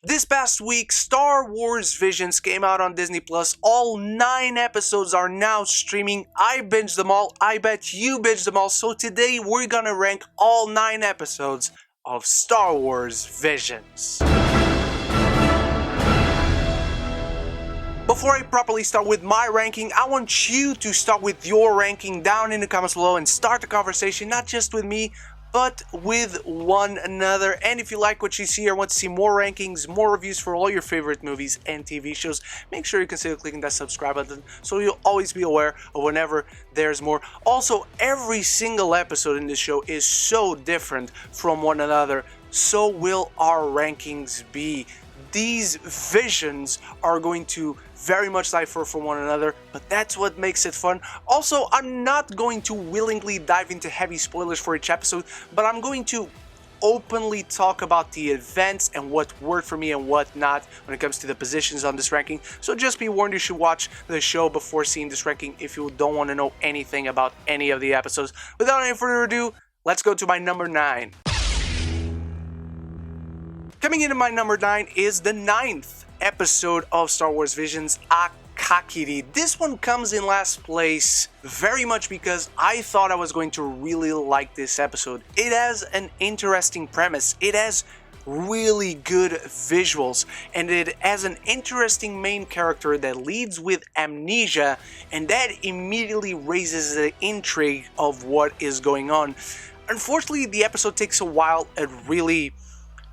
This past week, Star Wars Visions came out on Disney+. All 9 episodes are now streaming. I binged them all. I bet you binged them all. So today we're gonna rank all 9 episodes of Star Wars Visions. Before I properly start with my ranking, I want you to start with your ranking down in the comments below and start the conversation not just with me, but with one another. And if you like what you see or want to see more rankings, more reviews for all your favorite movies and TV shows, make sure you consider clicking that subscribe button so you'll always be aware of whenever there's more. Also, every single episode in this show is so different from one another, so will our rankings be. These visions are going to very much differ from one another, but that's what makes it fun. Also, I'm not going to willingly dive into heavy spoilers for each episode, but I'm going to openly talk about the events and what worked for me and what not when it comes to the positions on this ranking. So just be warned, you should watch the show before seeing this ranking if you don't want to know anything about any of the episodes. Without any further ado, let's go to my number 9. Coming into my number 9 is the 9th episode of Star Wars Visions, Akakiri. This one comes in last place very much because I thought I was going to really like this episode. It has an interesting premise, it has really good visuals, and it has an interesting main character that leads with amnesia, and that immediately raises the intrigue of what is going on. Unfortunately, the episode takes a while at really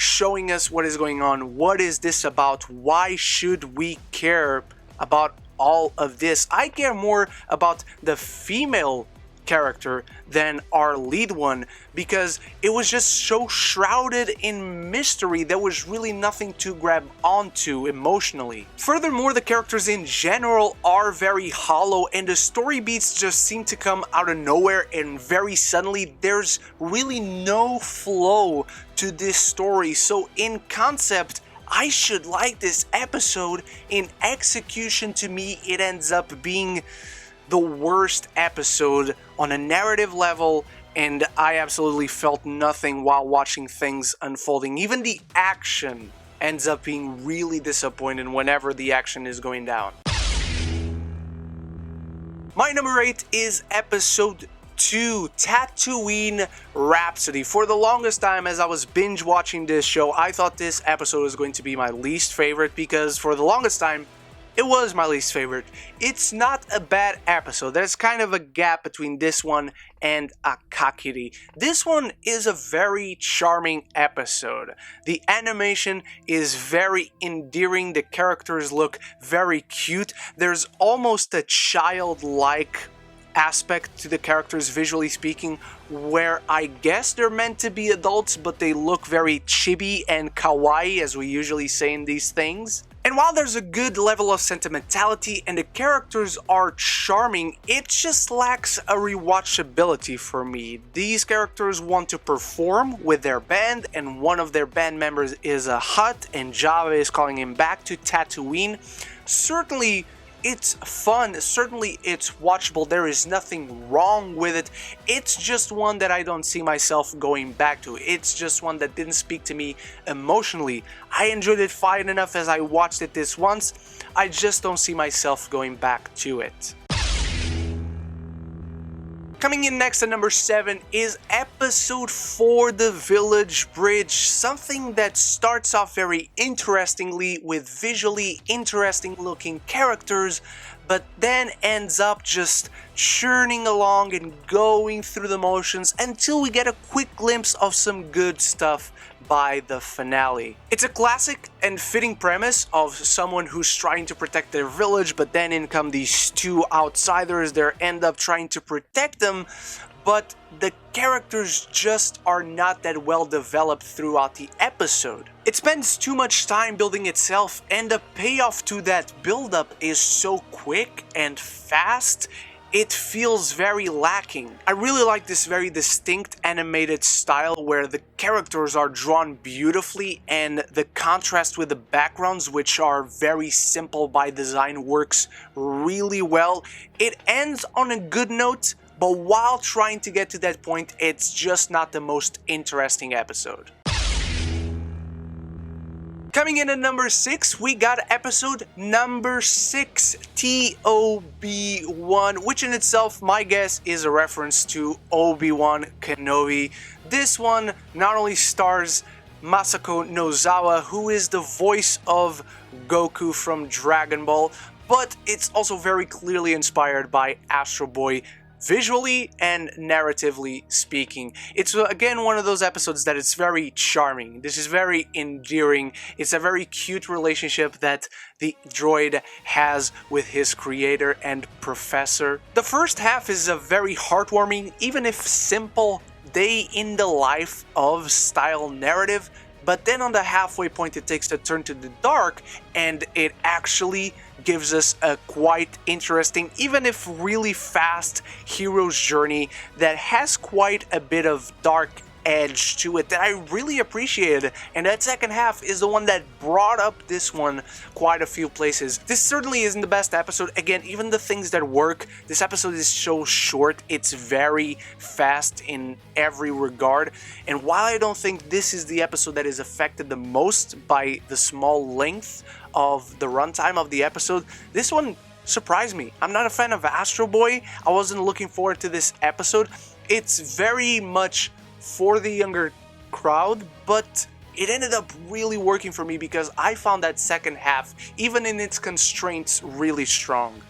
showing us what is going on. What is this about? Why should we care about all of this? I care more about the female character than our lead one because it was just so shrouded in mystery. There was really nothing to grab onto emotionally. Furthermore, the characters in general are very hollow and the story beats just seem to come out of nowhere and very suddenly. There's really no flow to this story. So in concept, I should like this episode. In execution, to me, it ends up being the worst episode on a narrative level, and I absolutely felt nothing while watching things unfolding. Even the action ends up being really disappointing whenever the action is going down. My number 8 is episode 2, Tatooine Rhapsody. For the longest time, as I was binge watching this show, I thought this episode was going to be my least favorite because for the longest time, it was my least favorite. It's not a bad episode. There's kind of a gap between this one and Akakiri. This one is a very charming episode. The animation is very endearing. The characters look very cute. There's almost a childlike aspect to the characters visually speaking, where I guess they're meant to be adults, but they look very chibi and kawaii, as we usually say in these things. And while there's a good level of sentimentality and the characters are charming, it just lacks a rewatchability for me. These characters want to perform with their band, and one of their band members is a Hutt, and Jabba is calling him back to Tatooine. Certainly, it's fun, certainly it's watchable, there is nothing wrong with it. It's just one that I don't see myself going back to. It's just one that didn't speak to me emotionally. I enjoyed it fine enough as I watched it this once. I just don't see myself going back to it. Coming in next at number 7 is episode 4, The Village Bridge. Something that starts off very interestingly with visually interesting looking characters, but then ends up just churning along and going through the motions until we get a quick glimpse of some good stuff by the finale. It's a classic and fitting premise of someone who's trying to protect their village, but then in come these two outsiders that end up trying to protect them, but the characters just are not that well developed throughout the episode. It spends too much time building itself, and the payoff to that build-up is so quick and fast, it feels very lacking. I really like this very distinct animated style where the characters are drawn beautifully and the contrast with the backgrounds, which are very simple by design, works really well. It ends on a good note, but while trying to get to that point, it's just not the most interesting episode. Coming in at number 6, we got episode number 6, TOB1, which in itself, my guess, is a reference to Obi-Wan Kenobi. This one not only stars Masako Nozawa, who is the voice of Goku from Dragon Ball, but it's also very clearly inspired by Astro Boy, visually and narratively speaking. It's again one of those episodes that it's very charming. This is very endearing. It's a very cute relationship that the droid has with his creator and professor. The first half is a very heartwarming, even if simple, day in the life of style narrative, but then on the halfway point it takes a turn to the dark and it actually gives us a quite interesting, even if really fast, hero's journey that has quite a bit of dark edge to it that I really appreciated, and that second half is the one that brought up this one quite a few places. This certainly isn't the best episode. Again, even the things that work, this episode is so short, it's very fast in every regard, and while I don't think this is the episode that is affected the most by the small length of the runtime of the episode, this one surprised me. I'm not a fan of Astro Boy. I wasn't looking forward to this episode. It's very much for the younger crowd, but it ended up really working for me because I found that second half, even in its constraints, really strong.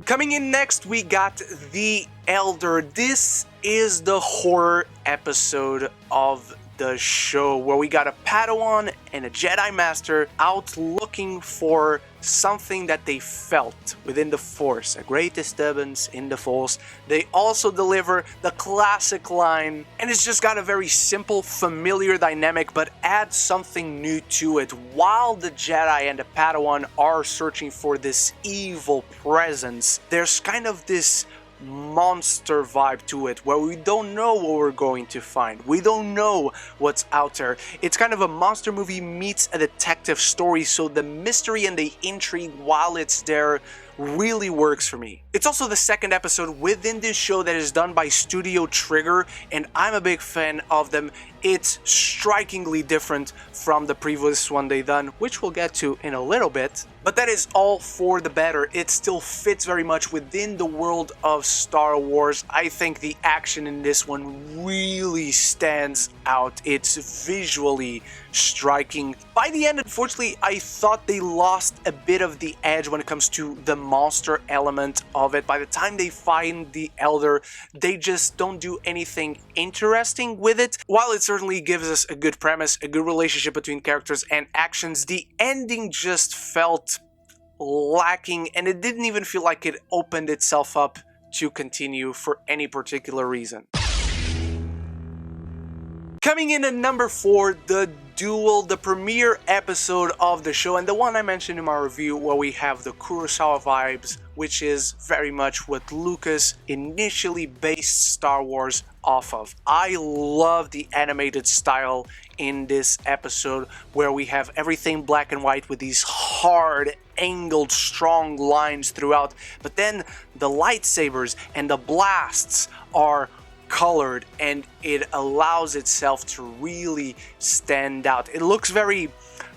Coming in next, we got The Elder. This is the horror episode of the show where we got a Padawan and a Jedi Master out looking for something that they felt within the Force, a great disturbance in the Force. They also deliver the classic line, and it's just got a very simple, familiar dynamic, but adds something new to it. While the Jedi and the Padawan are searching for this evil presence, there's kind of this monster vibe to it where we don't know what we're going to find. We don't know what's out there. It's kind of a monster movie meets a detective story, so the mystery and the intrigue while it's there really works for me. It's also the second episode within this show that is done by Studio Trigger, and I'm a big fan of them. It's strikingly different from the previous one they done, which we'll get to in a little bit. But that is all for the better. It still fits very much within the world of Star Wars. I think the action in this one really stands out. It's visually striking. By the end, unfortunately, I thought they lost a bit of the edge when it comes to the monster element of it. By the time they find the Elder, they just don't do anything interesting with it. While it certainly gives us a good premise, a good relationship between characters and actions, the ending just felt lacking, and it didn't even feel like it opened itself up to continue for any particular reason. Coming in at number 4, the Duel, the premiere episode of the show, and the one I mentioned in my review where we have the Kurosawa vibes, which is very much what Lucas initially based Star Wars off of. I love the animated style in this episode where we have everything black and white with these hard, angled, strong lines throughout, but then the lightsabers and the blasts are colored, and it allows itself to really stand out. It looks very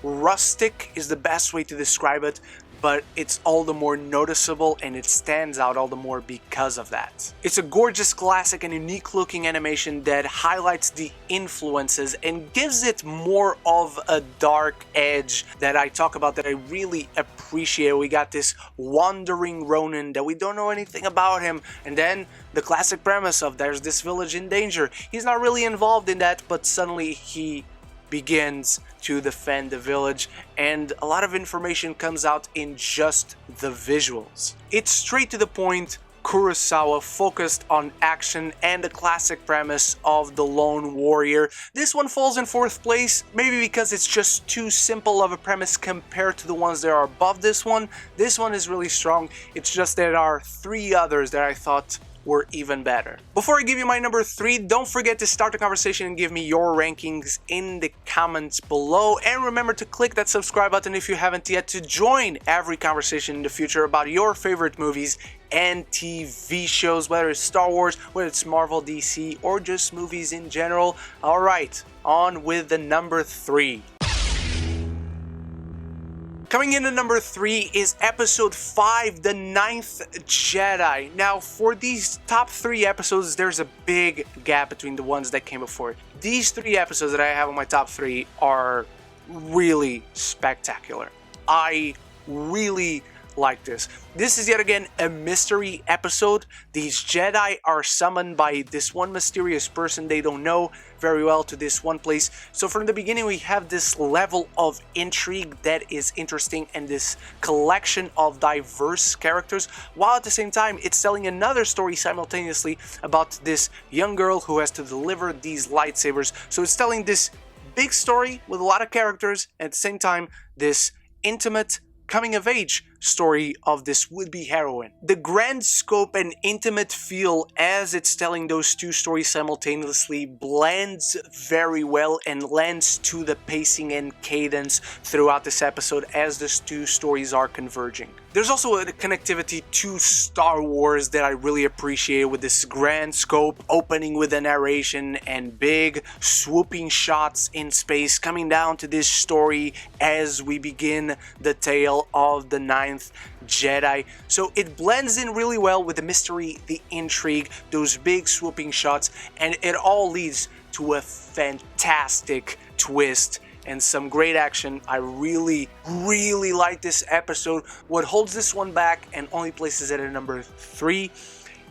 rustic is the best way to describe it, but it's all the more noticeable and it stands out all the more because of that. It's a gorgeous, classic and unique looking animation that highlights the influences and gives it more of a dark edge that I talk about that I really appreciate. We got this wandering Ronin that we don't know anything about him, and then the classic premise of there's this village in danger. He's not really involved in that, but suddenly he begins to defend the village, and a lot of information comes out in just the visuals. It's straight to the point, Kurosawa, focused on action and the classic premise of the lone warrior. This one falls in 4th place, maybe because it's just too simple of a premise compared to the ones that are above this one. This one is really strong, it's just there are 3 others that I thought were even better. Before I give you my number 3, don't forget to start the conversation and give me your rankings in the comments below. And remember to click that subscribe button if you haven't yet to join every conversation in the future about your favorite movies and TV shows, whether it's Star Wars, whether it's Marvel, DC, or just movies in general. Alright, on with the number 3. Coming in at number 3 is episode 5, The Ninth Jedi. Now, for these top 3 episodes, there's a big gap between the ones that came before. These 3 episodes that I have on my top 3 are really spectacular. I really like this. This is yet again a mystery episode. These Jedi are summoned by this one mysterious person they don't know very well to this one place. So from the beginning we have this level of intrigue that is interesting and this collection of diverse characters, while at the same time it's telling another story simultaneously about this young girl who has to deliver these lightsabers. So it's telling this big story with a lot of characters, and at the same time this intimate coming of age story of this would-be heroine. The grand scope and intimate feel as it's telling those two stories simultaneously blends very well and lends to the pacing and cadence throughout this episode as these two stories are converging. There's also a connectivity to Star Wars that I really appreciate, with this grand scope opening with a narration and big swooping shots in space coming down to this story as we begin the tale of the Ninth Jedi. So it blends in really well with the mystery, the intrigue, those big swooping shots, and it all leads to a fantastic twist and some great action. I really like this episode. What holds this one back and only places it at number 3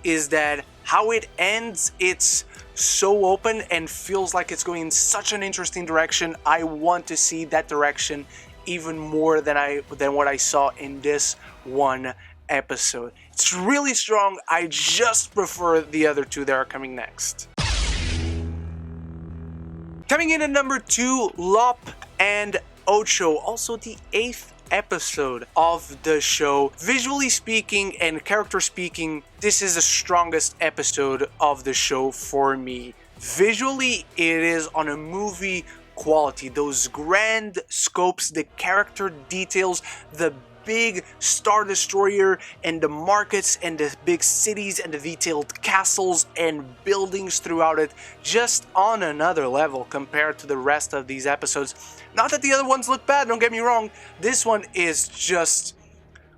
is that how it ends, it's so open and feels like it's going in such an interesting direction. I want to see that direction even more than what I saw in this one episode. It's really strong. I just prefer the other 2 that are coming next. Coming in at number 2, Lop and Oko, also the 8th episode of the show. Visually speaking and character speaking, this is the strongest episode of the show for me. Visually, it is on a movie quality. Those grand scopes, the character details, the big Star Destroyer and the markets and the big cities and the detailed castles and buildings throughout it, just on another level compared to the rest of these episodes. Not that the other ones look bad, don't get me wrong. This one is just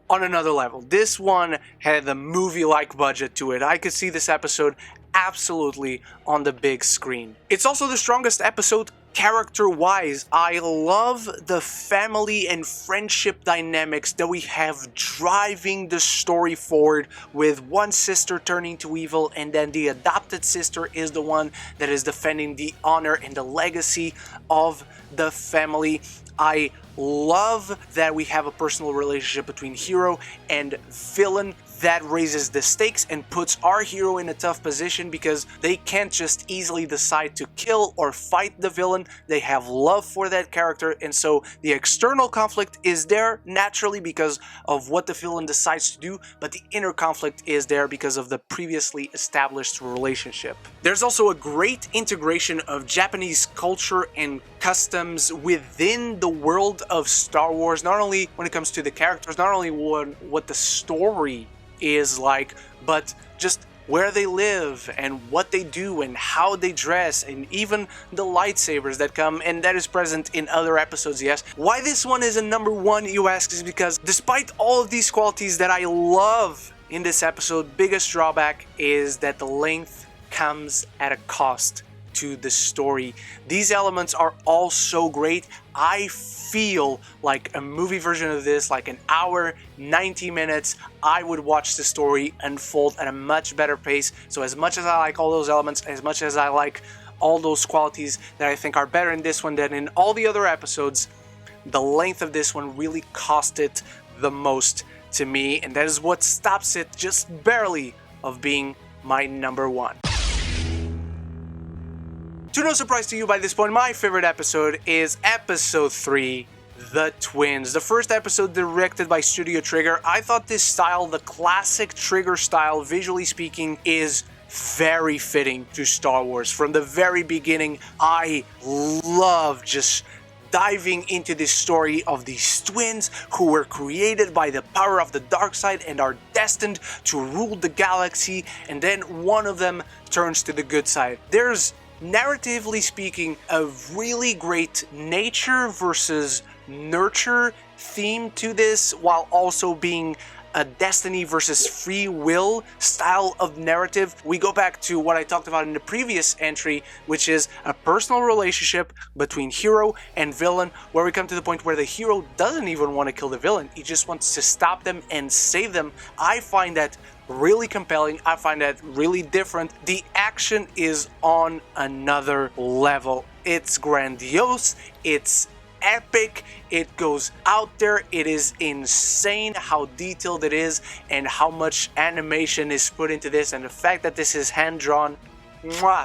on another level. This one had a movie-like budget to it. I could see this episode absolutely on the big screen. It's also the strongest episode character-wise. I love the family and friendship dynamics that we have driving the story forward, with one sister turning to evil and then the adopted sister is the one that is defending the honor and the legacy of the family. I love that we have a personal relationship between hero and villain that raises the stakes and puts our hero in a tough position because they can't just easily decide to kill or fight the villain. They have love for that character, and so the external conflict is there naturally because of what the villain decides to do, but the inner conflict is there because of the previously established relationship. There's also a great integration of Japanese culture and customs within the world of Star Wars, not only when it comes to the characters, not only what the story is like, but just where they live and what they do and how they dress, and even the lightsabers that come, and that is present in other episodes, yes. Why this one is a number 1, you ask, is because despite all of these qualities that I love in this episode, biggest drawback is that the length comes at a cost to the story. These elements are all so great. I feel like a movie version of this, like an hour, 90 minutes, I would watch the story unfold at a much better pace. So as much as I like all those elements, as much as I like all those qualities that I think are better in this one than in all the other episodes, the length of this one really cost it the most to me, and that is what stops it just barely of being my number 1. To no surprise to you by this point, my favorite episode is episode 3, The Twins. The first episode directed by Studio Trigger. I thought this style, the classic Trigger style, visually speaking, is very fitting to Star Wars. From the very beginning, I love just diving into this story of these twins who were created by the power of the dark side and are destined to rule the galaxy, and then one of them turns to the good side. There's narratively speaking, a really great nature versus nurture theme to this, while also being a destiny versus free will style of narrative. We go back to what I talked about in the previous entry, which is a personal relationship between hero and villain, where we come to the point where the hero doesn't even want to kill the villain, he just wants to stop them and save them. I find that really compelling. I find that really different. The action is on another level. It's grandiose, it's epic, it goes out there, it is insane how detailed it is and how much animation is put into this, and the fact that this is hand-drawn.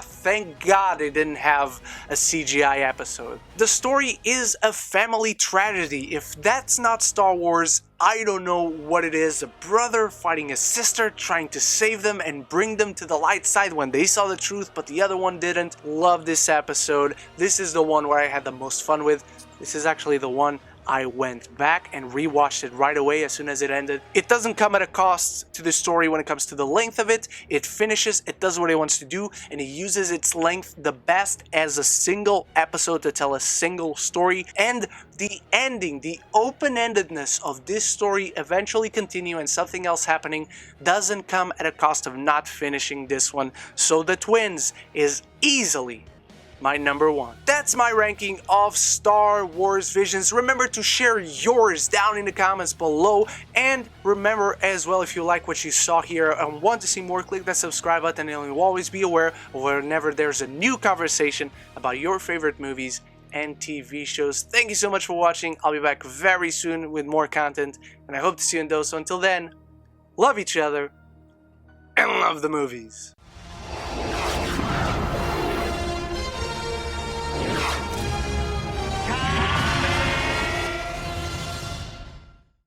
Thank God they didn't have a CGI episode. The story is a family tragedy. If that's not Star Wars, I don't know what it is. A brother fighting a sister, trying to save them and bring them to the light side when they saw the truth, but the other one didn't. Love this episode. This is the one where I had the most fun with. This is actually the one I went back and rewatched it right away as soon as it ended. It doesn't come at a cost to the story when it comes to the length of it. It finishes, it does what it wants to do, and it uses its length the best as a single episode to tell a single story. And the ending, the open-endedness of this story eventually continue and something else happening doesn't come at a cost of not finishing this one. So the Twins is easily my number one. That's my ranking of Star Wars Visions. Remember to share yours down in the comments below, and remember as well, if you like what you saw here and want to see more, click that subscribe button and you'll always be aware of whenever there's a new conversation about your favorite movies and TV shows. Thank you so much for watching. I'll be back very soon with more content, and I hope to see you in those. So until then, love each other and love the movies.